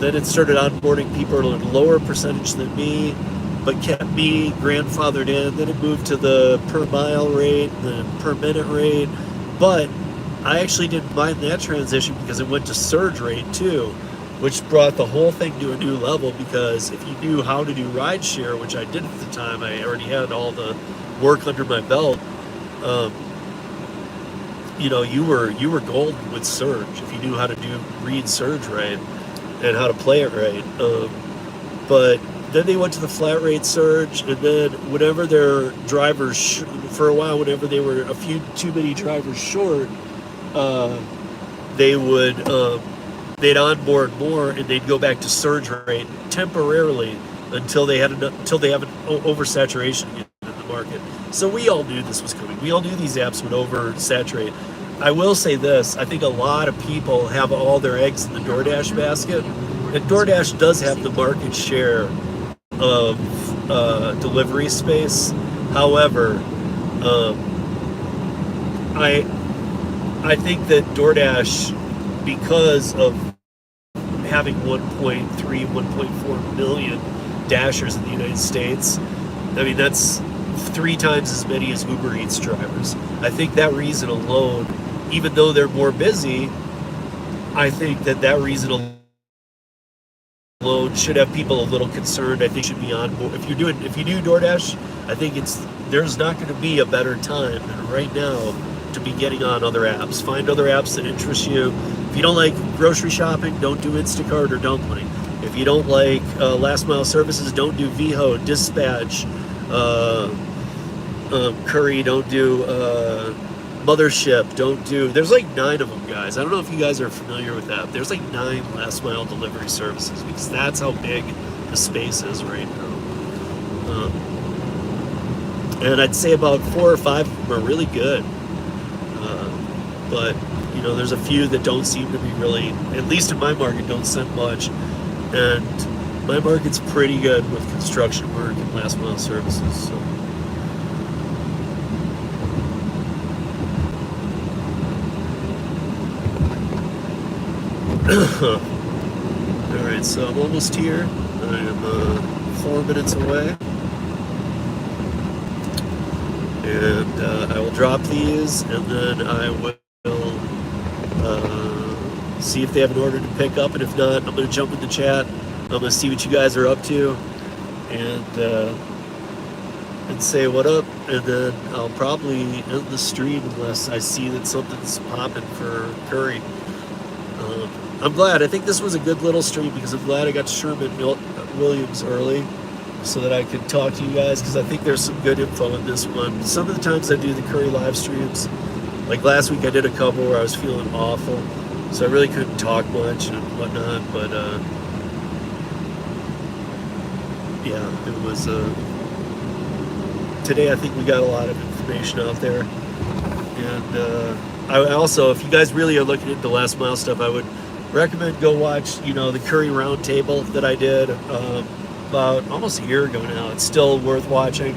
then it started onboarding people at a lower percentage than me, but kept me grandfathered in. Then it moved to the per mile rate, the per minute rate, but I actually didn't mind that transition because it went to surge rate too, which brought the whole thing to a new level. Because if you knew how to do rideshare, which I did at the time, I already had all the work under my belt. You were golden with surge if you knew how to read surge right and how to play it right. But then they went to the flat rate surge, and then whenever their drivers for a while, whenever they were a few too many drivers short, they'd onboard more and they'd go back to surge rate temporarily until they have an oversaturation in the market. So we all knew this was coming. We all knew these apps would oversaturate. I will say this, I think a lot of people have all their eggs in the DoorDash basket, and DoorDash does have the market share of delivery space. However, I think that DoorDash, because of having 1.4 million Dashers in the United States, I mean, that's 3 times as many as Uber Eats drivers. I think that reason alone, even though they're more busy, I think that reason alone should have people a little concerned. I think should be on board. If you do DoorDash, I think there's not going to be a better time than right now to be getting on other apps. Find other apps that interest you. If you don't like grocery shopping, don't do Instacart or Dumpling. If you don't like last mile services, don't do Viho, Dispatch, Curri, don't do Mothership, don't do. There's like 9 of them, guys. I don't know if you guys are familiar with that. There's like 9 last mile delivery services because that's how big the space is right now. And I'd say about 4 or 5 of them are really good. But you know, there's a few that don't seem to be really, at least in my market, don't send much. And my market's pretty good with construction work and last mile services. So. All right, so I'm almost here. I am 4 minutes away. And I will drop these, and then I will see if they have an order to pick up, and if not, I'm going to jump in the chat. I'm going to see what you guys are up to, and say what up, and then I'll probably end the stream unless I see that something's popping for Curri. I'm glad. I think this was a good little stream because I'm glad I got Sherman Williams early so that I could talk to you guys, because I think there's some good info in this one. Some of the times I do the Curri live streams, like last week I did a couple where I was feeling awful, so I really couldn't talk much and whatnot, but yeah, it was today I think we got a lot of information out there. And I also, if you guys really are looking into last mile stuff, I would recommend go watch, you know, the Curri Roundtable that I did about almost a year ago now. It's still worth watching.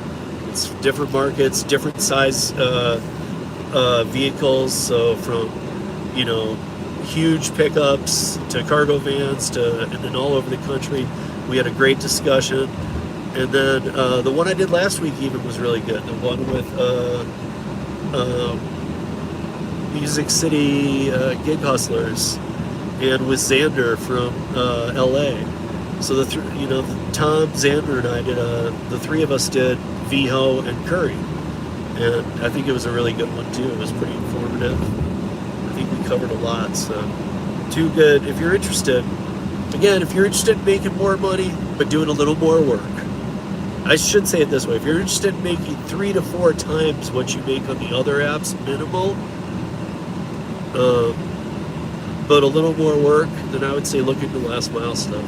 It's different markets, different size vehicles, so from, you know, huge pickups to cargo vans and then all over the country. We had a great discussion. And then the one I did last week even was really good. The one with Music City Gig Hustlers, and with Xander from LA. So Tom, Xander, and I did the 3 of us did Viho and Curri, and I think it was a really good one too. It was pretty informative. I think we covered a lot. So too good. If you're interested, again, if you're interested in making more money but doing a little more work, I should say it this way: if you're interested in making 3 to 4 times what you make on the other apps, minimal, but a little more work, then I would say look into last mile stuff.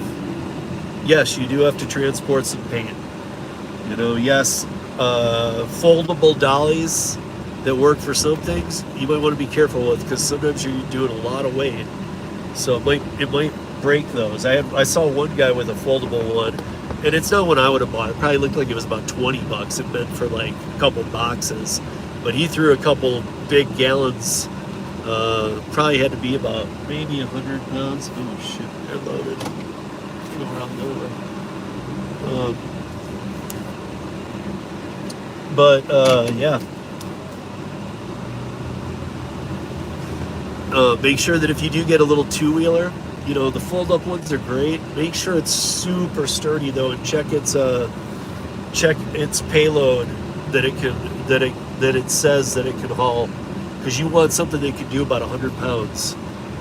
Yes, you do have to transport some paint. You know, yes, foldable dollies that work for some things, you might want to be careful with, because sometimes you're doing a lot of weight. So it might break those. I saw one guy with a foldable one, and it's not one I would have bought. It probably looked like it was about $20. It meant for like a couple boxes, but he threw a couple big gallons. Probably had to be about maybe 100 pounds. Oh shit, they're loaded. Go around the way. Yeah. Make sure that if you do get a little 2-wheeler, you know, the fold-up ones are great. Make sure it's super sturdy though, and check its payload that it says that it can haul, because you want something that can do about 100 pounds,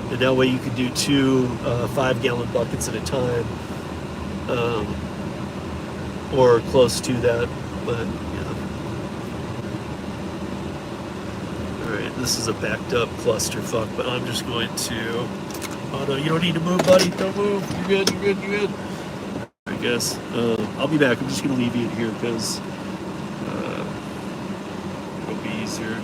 and that way you can do 2 5-gallon buckets at a time, or close to that. But yeah. All right, this is a backed up clusterfuck, but I'm just going to. Oh no, you don't need to move, buddy. Don't move. You're good. You're good. You're good. I guess I'll be back. I'm just gonna leave you in here because it'll be easier.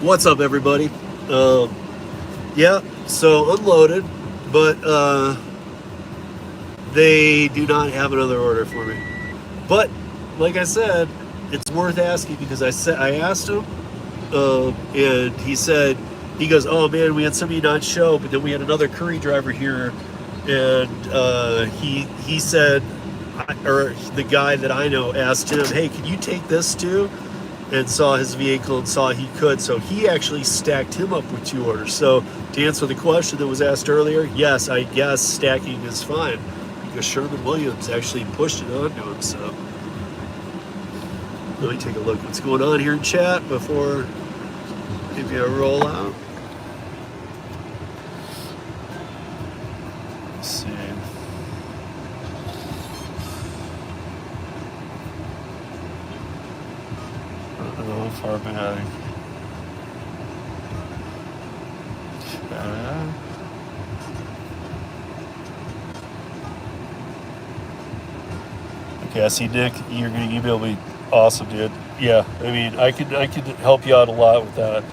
What's up, everybody? Yeah, so unloaded, but they do not have another order for me. But like I said, it's worth asking because I asked him, and he goes, "Oh man, we had somebody not show, but then we had another Curri driver here, and he said, or the guy that I know asked him, hey, can you take this too?" And saw his vehicle and saw he could. So he actually stacked him up with 2 orders. So to answer the question that was asked earlier, yes, I guess stacking is fine because Sherman Williams actually pushed it onto him. So let me take a look what's going on here in chat before maybe I roll out. Let's see. Far back. Okay, I see Nick. You're gonna email me. Awesome, dude. Yeah, I mean, I can help you out a lot with that.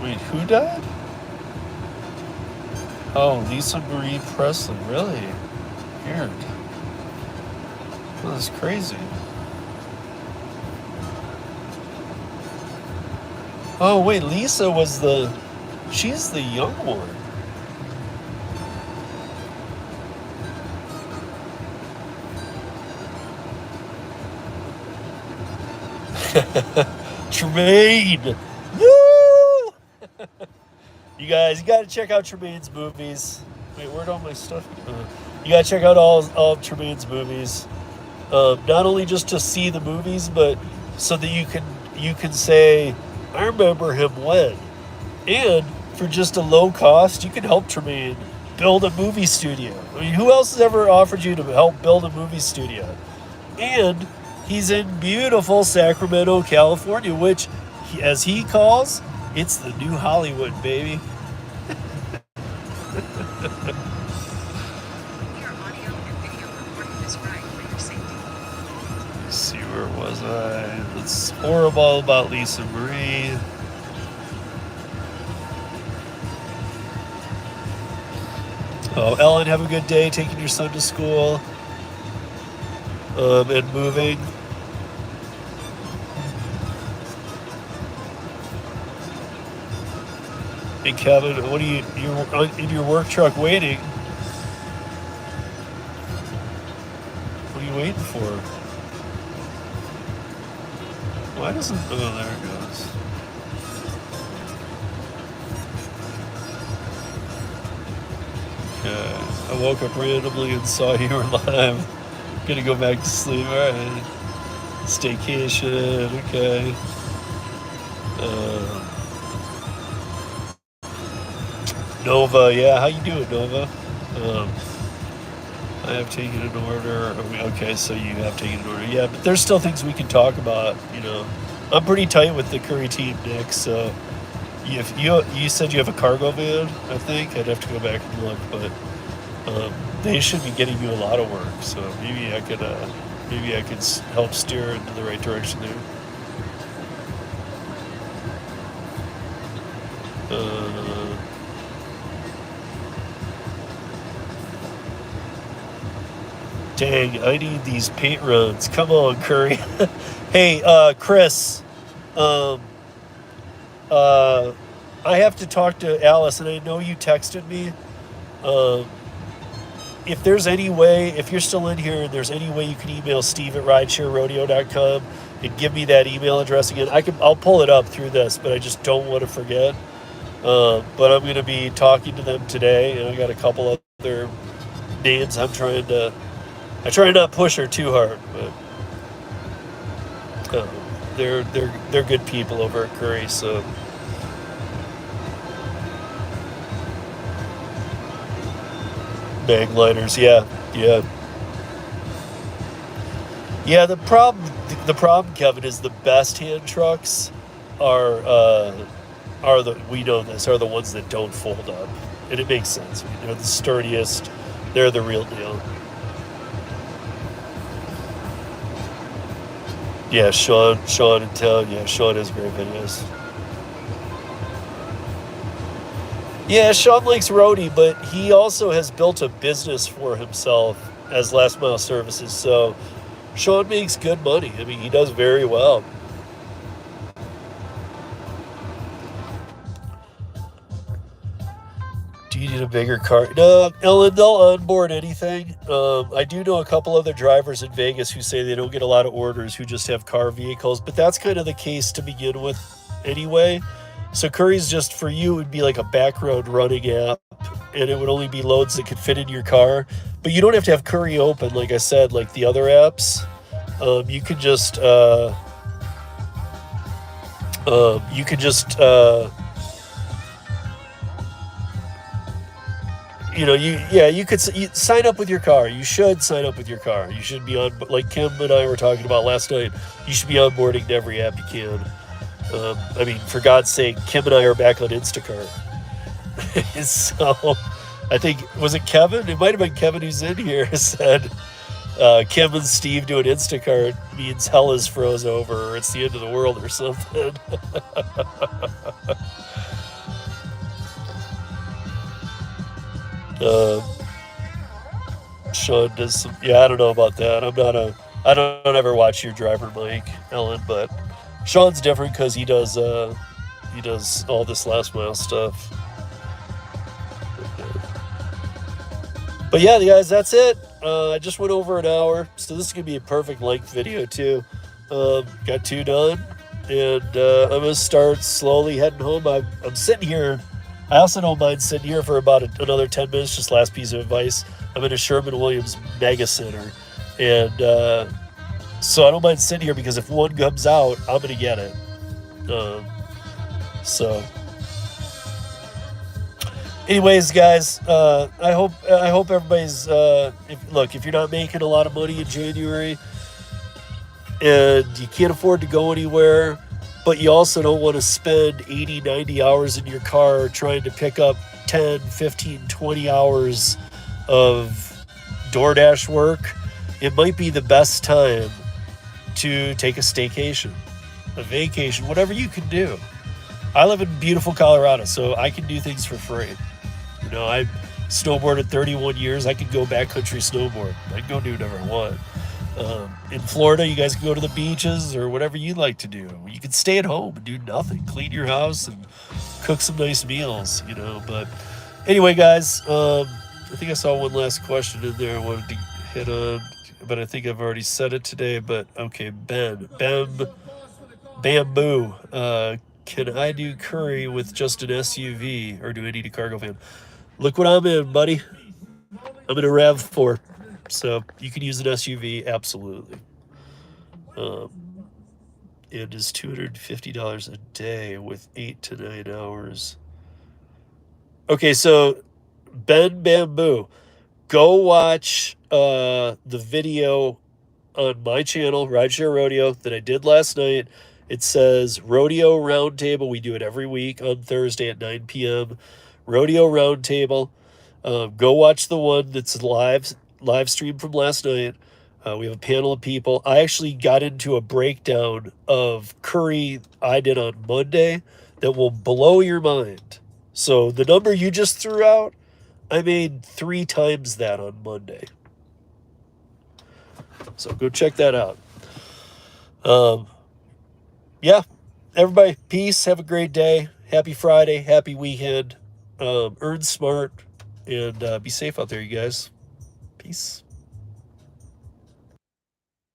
Wait, who died? Oh, Lisa Marie Presley. Really? Weird. That's crazy. Oh wait, Lisa was she's the young one. Tremaine! Woo! You guys, you gotta check out Tremaine's movies. Wait, where'd all my stuff go? You gotta check out all of Tremaine's movies. Not only just to see the movies, but so that you can say, I remember him when. And for just a low cost, you can help Tremaine build a movie studio. I mean, who else has ever offered you to help build a movie studio? And he's in beautiful Sacramento, California, which, as he calls, it's the new Hollywood, baby. See, where was I? It's horrible about Lisa Marie. Oh, Ellen, have a good day taking your son to school. And moving. Hey, Kevin, what are you're in your work truck waiting. What are you waiting for? Why doesn't... Oh, there it goes. Okay. I woke up randomly and saw you were live. Gonna go back to sleep. Alright. Staycation. Okay. Nova. Yeah, how you doing, Nova? I have taken an order. Okay, so you have taken an order. Yeah, but there's still things we can talk about, you know. I'm pretty tight with the Curri team, Nick, so if you said you have a cargo van, I think. I'd have to go back and look, but they should be getting you a lot of work, so maybe I could help steer into the right direction there. Dang, I need these paint runs. Come on, Curri. Hey, Chris. I have to talk to Alice, and I know you texted me. If there's any way, if you're still in here and there's any way you can email steve@ridesharerodeo.com and give me that email address again, I'll pull it up through this, but I just don't want to forget. But I'm going to be talking to them today, and I got a couple other names I try not to push her too hard, but they're good people over at Curri, so. Bag liners, yeah. The problem, Kevin, is the best hand trucks are the ones that don't fold up, and it makes sense. I mean, they're the sturdiest. They're the real deal. Yeah, Sean in town. Yeah, Sean has great videos. Yeah, Sean likes roadie, but he also has built a business for himself as last mile services. So Sean makes good money. I mean, he does very well. Do you need a bigger car? No, Ellen, they'll onboard anything. I do know a couple other drivers in Vegas who say they don't get a lot of orders who just have car vehicles, but that's kind of the case to begin with anyway. So Curry's just for you would be like a back road running app, and it would only be loads that could fit in your car. But you don't have to have Curry open, like I said, like the other apps. You can just you can just you could sign up with your car. You should sign up with your car. You should be on, like Kim and I were talking about last night, you should be onboarding to every app you can. I mean, for God's sake, Kim and I are back on Instacart. So I think, was it Kevin? It might have been Kevin who's in here said Kim and Steve doing Instacart means hell is froze over or it's the end of the world or something. Sean does some, yeah, I don't know about that. I don't ever watch your driver, Mike, Ellen, but Sean's different because he does all this last mile stuff. But yeah, guys, that's it. I just went over an hour, so this is gonna be a perfect length video too. Got 2 done, and I'm gonna start slowly heading home. I'm sitting here. I also don't mind sitting here for about another 10 minutes. Just last piece of advice. I'm in a Sherwin-Williams Mega Center, and so I don't mind sitting here because if one comes out, I'm gonna get it. So, anyways, guys, I hope everybody's. If you're not making a lot of money in January and you can't afford to go anywhere, but you also don't want to spend 80, 90 hours in your car trying to pick up 10, 15, 20 hours of DoorDash work, it might be the best time to take a staycation, a vacation, whatever you can do. I live in beautiful Colorado, so I can do things for free. You know, I snowboarded 31 years. I can go backcountry snowboard. I can go do whatever I want. In Florida, you guys can go to the beaches or whatever you like to do. You can stay at home and do nothing, clean your house and cook some nice meals, you know. But anyway, guys, I think I saw one last question in there I wanted to hit on, but I think I've already said it today. But okay, Bamboo. Can I do Curri with just an SUV or do I need a cargo van? Look what I'm in, buddy. I'm in a RAV4. So you can use an SUV, absolutely. It is $250 a day with 8 to 9 hours. Okay, so Bamboo, go watch the video on my channel, Rideshare Rodeo, that I did last night. It says Rodeo Roundtable. We do it every week on Thursday at 9 p.m. Rodeo Roundtable. Go watch the one that's live stream from last night. We have a panel of people. I actually got into a breakdown of Curri I did on Monday that will blow your mind. So the number you just threw out, I made 3 times that on Monday. So go check that out. Yeah, everybody, peace. Have a great day. Happy Friday. Happy weekend. Earn smart and be safe out there, you guys. Peace.